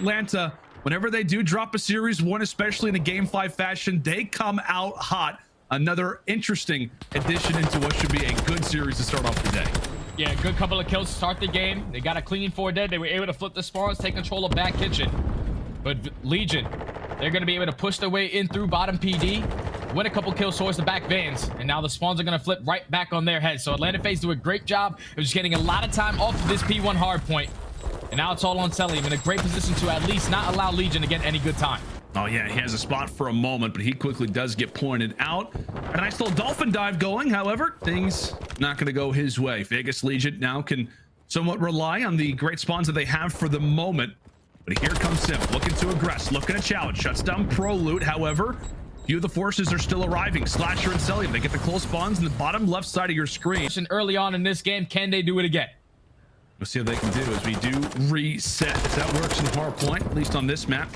Atlanta, whenever they do drop a series one, especially in a game 5 fashion, they come out hot. Another interesting addition into what should be a good series to start off the day. Yeah, good couple of kills to start the game. They got a clean 4 dead. They were able to flip the spawns, take control of back kitchen. But Legion, they're going to be able to push their way in through bottom PD, win a couple kills towards the back vans, and now the spawns are going to flip right back on their heads. So Atlanta FaZe do a great job of just getting a lot of time off of this P1 hard point. And now it's all on Selly in a great position to at least not allow Legion to get any good time. Oh yeah, he has a spot for a moment, but he quickly does get pointed out. A nice little dolphin dive going. However, things not going to go his way. Vegas Legion now can somewhat rely on the great spawns that they have for the moment. But here comes Sim, looking to aggress, looking to challenge, shuts down Pro Loot. However, few of the forces are still arriving. Slasher and Selly, they get the close spawns in the bottom left side of your screen. Early on in this game, can they do it again? We'll see what they can do as we do reset. If that works in the power point, at least on this map.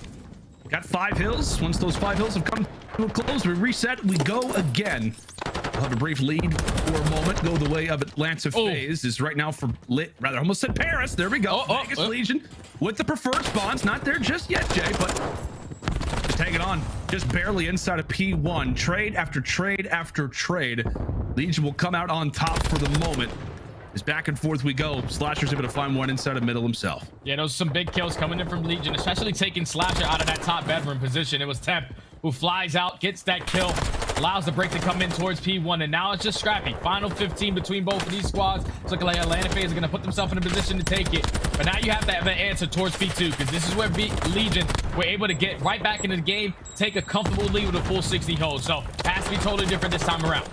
Got 5 hills. Once those 5 hills have come to a close, we reset, we go again. We'll have a brief lead for a moment. Go the way of Atlanta FaZe is right now for almost said Paris. There we go. Vegas Legion with the preferred spawns. Not there just yet, Jay, but just hang it on. Just barely inside of P1. Trade after trade after trade. Legion will come out on top for the moment. As back and forth we go. Slasher's able to find one inside of middle himself. Yeah, those are some big kills coming in from Legion, especially taking Slasher out of that top bedroom position. It was Temp who flies out, gets that kill, allows the break to come in towards P1, and now it's just scrappy. Final 15 between both of these squads. It's looking like Atlanta FaZe are going to put themselves in a position to take it. But now you have to have an answer towards P2, because this is where Legion were able to get right back into the game, take a comfortable lead with a full 60 holds. So it has to be totally different this time around.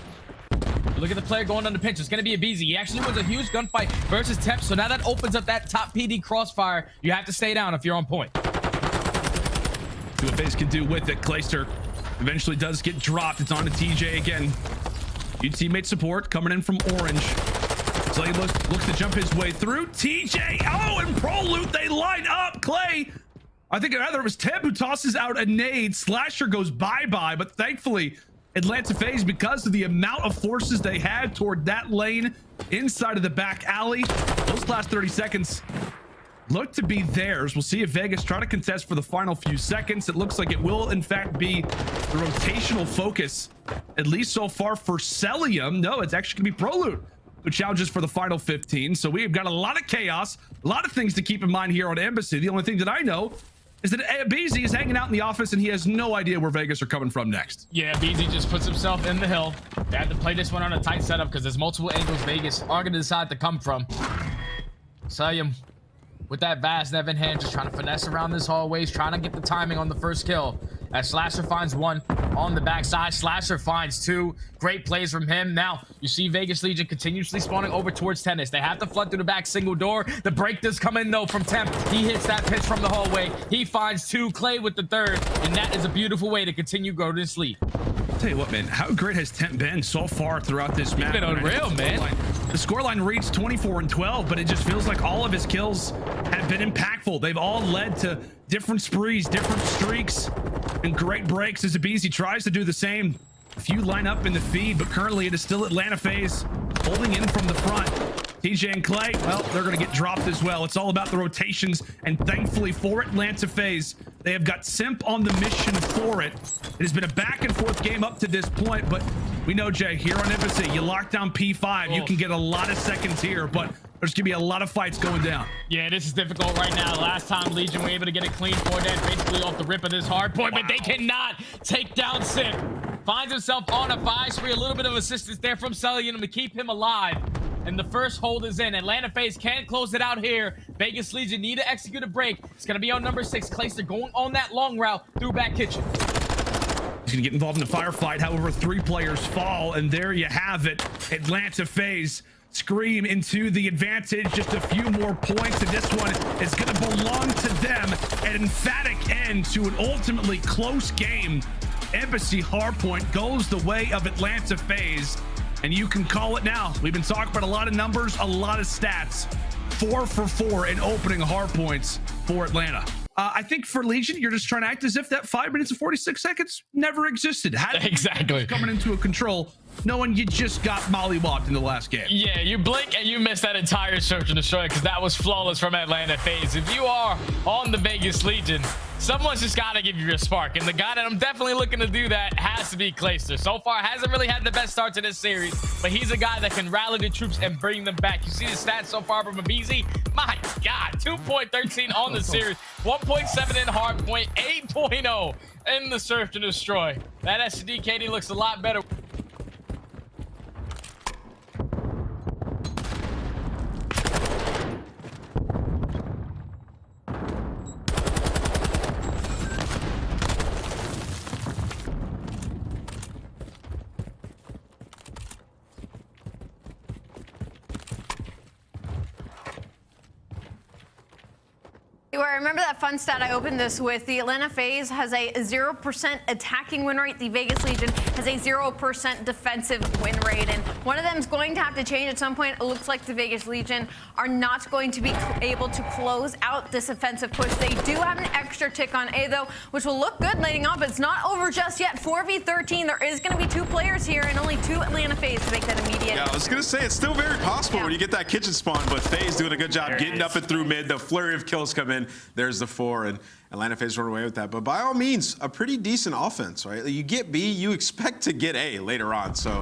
Look at the player going on the pinch. It's going to be a BZ. He actually wins a huge gunfight versus Temp. So now that opens up that top PD crossfire. You have to stay down if you're on point. See what FaZe can do with it. Clayster eventually does get dropped. It's on to TJ again. Good teammate support coming in from Orange. So he looks to jump his way through. TJ, and Pro Loot, they line up. Clay, I think either it was Temp who tosses out a nade. Slasher goes bye-bye, but thankfully Atlanta FaZe, because of the amount of forces they had toward that lane inside of the back alley, those last 30 seconds look to be theirs. We'll see if Vegas try to contest for the final few seconds. It looks like it will in fact be the rotational focus, at least so far for Celium. No, it's actually gonna be Pro Loot who challenges for the final 15. So we've got a lot of chaos, a lot of things to keep in mind here on Embassy. The only thing that I know is that BZ is hanging out in the office and he has no idea where Vegas are coming from next. Yeah, BZ just puts himself in the hill. They have to play this one on a tight setup because there's multiple angles Vegas are going to decide to come from. Celium with that vast Nev in hand, just trying to finesse around this hallways, trying to get the timing on the first kill. As Slasher finds one on the backside, Slasher finds 2. Great plays from him. Now you see Vegas Legion continuously spawning over towards Tennis. They have to flood through the back single door. The break does come in though from Temp. He hits that pitch from the hallway. He finds 2. Clay with the 3rd, and that is a beautiful way to continue growing this lead. Tell you what, man, how great has Temp been so far throughout this map? He's been unreal, man. The scoreline reads 24-12, but it just feels like all of his kills have been impactful. They've all led to different sprees, different streaks, and great breaks as Abizi tries to do the same. A few line up in the feed, but currently it is still Atlanta FaZe holding in from the front. TJ and Clay, well, they're going to get dropped as well. It's all about the rotations, and thankfully for Atlanta FaZe, they have got Simp on the mission for it. It has been a back and forth game up to this point, but we know, Jay, here on Embassy, you lock down P5, you can get a lot of seconds here, but there's gonna be a lot of fights going down. Yeah, this is difficult right now. Last time Legion were able to get a clean 4 dead basically off the rip of this hard point, but they cannot take down Simp. Finds himself on a 5 spree. A little bit of assistance there from Celium to keep him alive. And the first hold is in. Atlanta FaZe can't close it out here. Vegas Legion need to execute a break. It's going to be on number 6. Clayster going on that long route through back kitchen. He's going to get involved in the firefight. However, 3 players fall. And there you have it. Atlanta FaZe scream into the advantage. Just a few more points. And this one is going to belong to them. An emphatic end to an ultimately close game. Embassy hardpoint goes the way of Atlanta FaZe. And you can call it now. We've been talking about a lot of numbers, a lot of stats. 4 for 4 in opening hard points for Atlanta. I think for Legion, you're just trying to act as if that 5 minutes and 46 seconds never existed. Exactly. Coming into a control, knowing you just got mollywopped in the last game. Yeah, you blink and you miss that entire search and destroy because that was flawless from Atlanta FaZe. If you are on the Vegas Legion, someone's just got to give you a spark. And the guy that I'm definitely looking to do that has to be Clayster. So far, hasn't really had the best start to this series, but he's a guy that can rally the troops and bring them back. You see the stats so far from Abizi? My God, 2.13 on the series, 1.7 in hard point, 8.0 in the search and destroy. That SDKD looks a lot better. I remember that fun stat I opened this with. The Atlanta FaZe has a 0% attacking win rate. The Vegas Legion has a 0% defensive win rate. And one of them is going to have to change at some point. It looks like the Vegas Legion are not going to be able to close out this offensive push. They do have an extra tick on A, though, which will look good laning up. It's not over just yet. 4v13. There is going to be 2 players here and only 2 Atlanta FaZe to make that immediate. Yeah, I was going to say, it's still very possible when you get that kitchen spawn, but FaZe doing a good job getting up and through mid. The flurry of kills come in. There's the 4, and Atlanta FaZe run away with that. But by all means, a pretty decent offense, right? You get B, you expect to get A later on. So,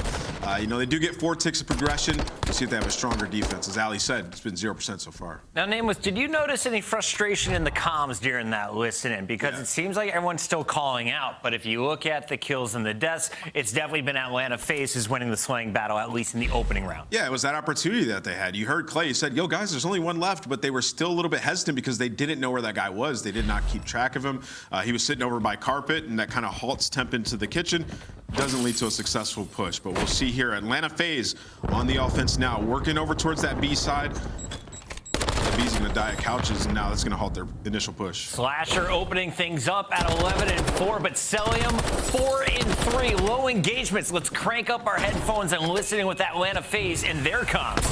you know, they do get 4 ticks of progression. We'll see if they have a stronger defense. As Ali said, it's been 0% so far. Now, Nameless, did you notice any frustration in the comms during that listening? Because it seems like everyone's still calling out. But if you look at the kills and the deaths, it's definitely been Atlanta FaZe who's winning the slaying battle, at least in the opening round. Yeah, it was that opportunity that they had. You heard Clay, he said, yo, guys, there's only 1 left. But they were still a little bit hesitant because they didn't know where that guy was. They did not keep track of him. He was sitting over by carpet, and that kind of halts temp into the kitchen. Doesn't lead to a successful push, but we'll see here. Atlanta FaZe on the offense now, working over towards that B side. The B's gonna die at couches, and now that's gonna halt their initial push. Slasher opening things up at 11-4, but Celium 4-3. Low engagements. Let's crank up our headphones and listening with Atlanta FaZe and their comms.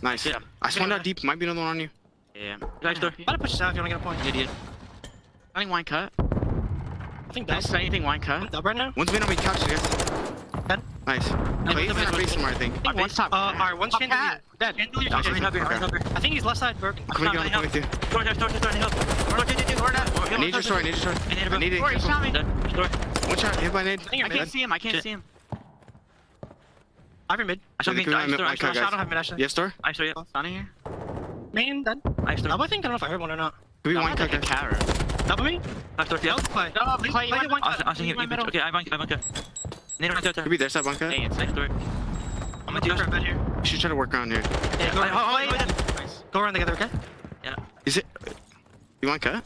Nice. Yeah. I spawned out deep. Might be another one on you. Yeah. Guys, door. Better push south if you want to get a point. Idiot. Running wine cut. I think that's anything wine cut. Up right now. One's been on me couch, I guess. Dead. Nice. Clay's in space somewhere, I think. One's top. Alright, one's chandelier. Dead. Chandelier. I think he's left side broken. I'm coming down with you. Door, I need your sword, I need your sword. I need it. Door, he shot me. One shot, hit by nade. I can't see him, I can't see him. I have your mid. I shot mid. I don't have mid, actually. Yes, door? I saw you. Standing here. Main, dead. I don't know if I heard one or not. Could be one cut, guys. Double me? Left door, yeah. Clay. No, Clay, you went one cut. Okay, I have one cut. Could be their side one cut. Hey, it's next door. I'm gonna do for a bed here. You should try to work around here. Yeah, nice. Go around together, okay? Yeah. Is it? You want cut?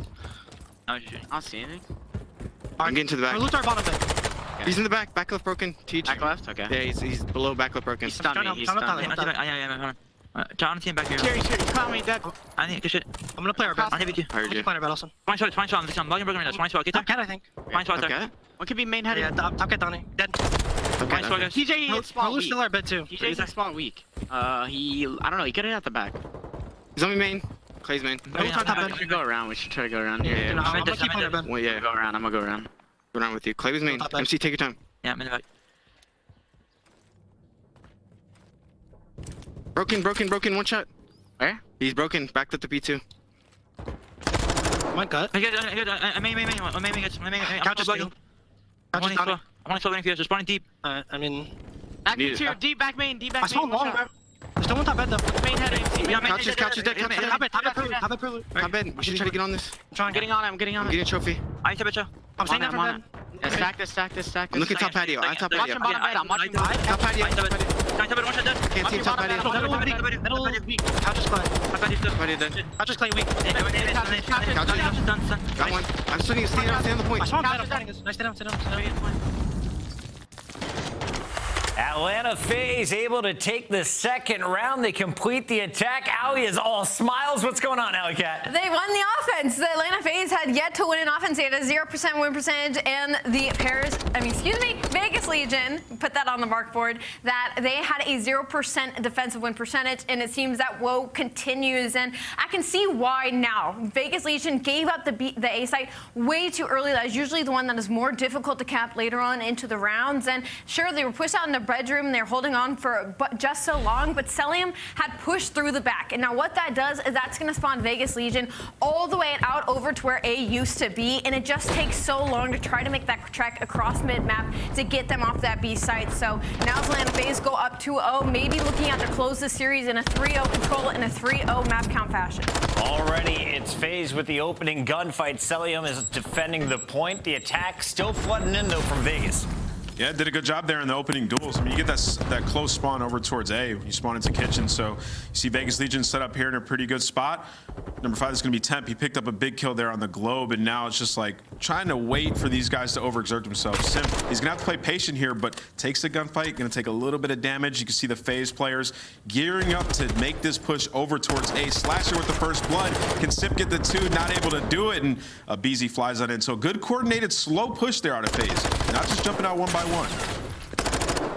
I don't see anything. I'm getting to the back. Loot our bottom bed. He's in the back, back left broken. Teach. Back left? Okay. Yeah, he's below back left broken. He's stunned me, he's stunned me. Yeah. Jonathan back here. He's calling me dead. I think good shit. I'm gonna play our best. I have you. I heard you. Play our battle, son. Fine shot. This one. Logging broken right now. Fine shot. Get top cat, I think. Fine shot there. One could be main head. Yeah, top cat Donnie. Dead. Fine shot, guys. TJ is spawn weak. Still our bed too. TJ is spawn weak. I don't know. He could hit at the back. He's on me main. Clay's main. We should go around. We should try to go around here. Yeah. I'm gonna keep on our bed. Well, yeah. Go around. I'm gonna go around. Go around with you. Clay was main. MC, take your time. Yeah, I'm in the back. Broken. One shot. Where? He's broken. Backed up to B2. One cut. I may. Couch is bugging. I want to slow down for you. Just spawning deep. I mean. Back to deep back main. I spawned long, bro. There's still one top bed though. Main head. Couch is dead. Have it. Top bed. We should try to get on this. I'm getting on it. I'm getting a trophy. I said bitch. I'm staying down from bed. Stack this. I'm looking top patio. I'm top patio. I'm watching bottom bed. Top patio. Can't see top patio. Middle weak. Couch is Clay. Patio dead. Couch is Clay weak. Got one. I'm staying on the point. I saw him bed. Nice, sit down. Atlanta FaZe able to take the second round. They complete the attack. Ali is all smiles. What's going on, Alley Cat? They won the offense. The Atlanta FaZe had yet to win an offense. They had a 0% win percentage, and the Vegas Legion, put that on the mark board, that they had a 0% defensive win percentage, and it seems that woe continues, and I can see why now. Vegas Legion gave up the A site way too early. That is usually the one that is more difficult to cap later on into the rounds, and sure, they were pushed out in the bedroom, and they're holding on for just so long, but Celium had pushed through the back, and now what that does is that's going to spawn Vegas Legion all the way out over to where A used to be, and it just takes so long to try to make that trek across mid-map to get them off that B site. So now Atlanta FaZe go up 2-0, maybe looking at to close the series in a 3-0 control in a 3-0 map count fashion. Already, it's FaZe with the opening gunfight. Celium is defending the point. The attack still flooding in, though, from Vegas. Yeah, did a good job there in the opening duels. I mean, you get that close spawn over towards A. You spawn into kitchen, so you see Vegas Legion set up here in a pretty good spot. Number 5 is going to be Temp. He picked up a big kill there on the globe, and now it's just like trying to wait for these guys to overexert themselves. Simp, he's going to have to play patient here, but takes the gunfight, going to take a little bit of damage. You can see the FaZe players gearing up to make this push over towards A. Slasher with the first blood. Can Simp get the 2? Not able to do it, and BZ flies on in. So good coordinated, slow push there out of FaZe. Not just jumping out one by one.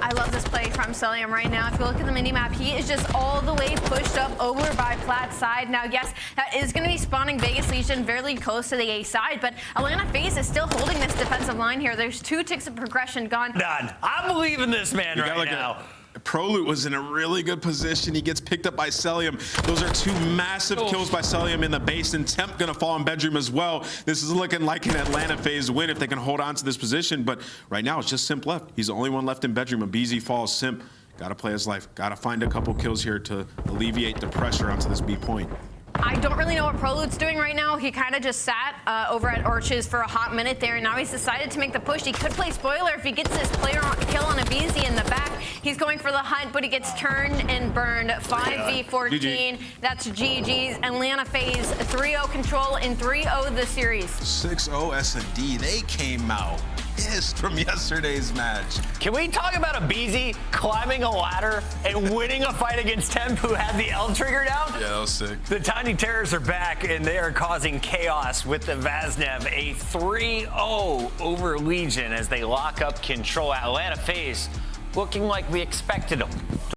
I love this play from Celium right now. If you look at the mini-map, he is just all the way pushed up over by Plat's side. Now, yes, that is going to be spawning Vegas Legion very close to the A side, but Atlanta FaZe is still holding this defensive line here. There's 2 ticks of progression gone. Done. I believe in this man right now. Prolute was in a really good position. He gets picked up by Celium. Those are 2 massive kills by Celium in the base, and Temp gonna fall in bedroom as well. This is looking like an Atlanta FaZe win if they can hold on to this position, but right now it's just Simp left. He's the only one left in bedroom. A BZ falls. Simp gotta play his life. Gotta find a couple kills here to alleviate the pressure onto this B point. I don't really know what Prolute's doing right now. He kind of just sat over at Orches for a hot minute there, and now he's decided to make the push. He could play spoiler if he gets this kill on a BZ in the back. He's going for the hunt, but he gets turned and burned. 5v14. That's GG's. Atlanta FaZe 3-0 control in 3-0 the series. 6-0 S&D. They came out pissed from yesterday's match. Can we talk about a BZ climbing a ladder and winning a fight against Temp who had the L trigger down? Yeah, that was sick. The Tiny Terrors are back, and they are causing chaos with the Vaznev. A 3-0 over Legion as they lock up control. Atlanta FaZe looking like we expected them.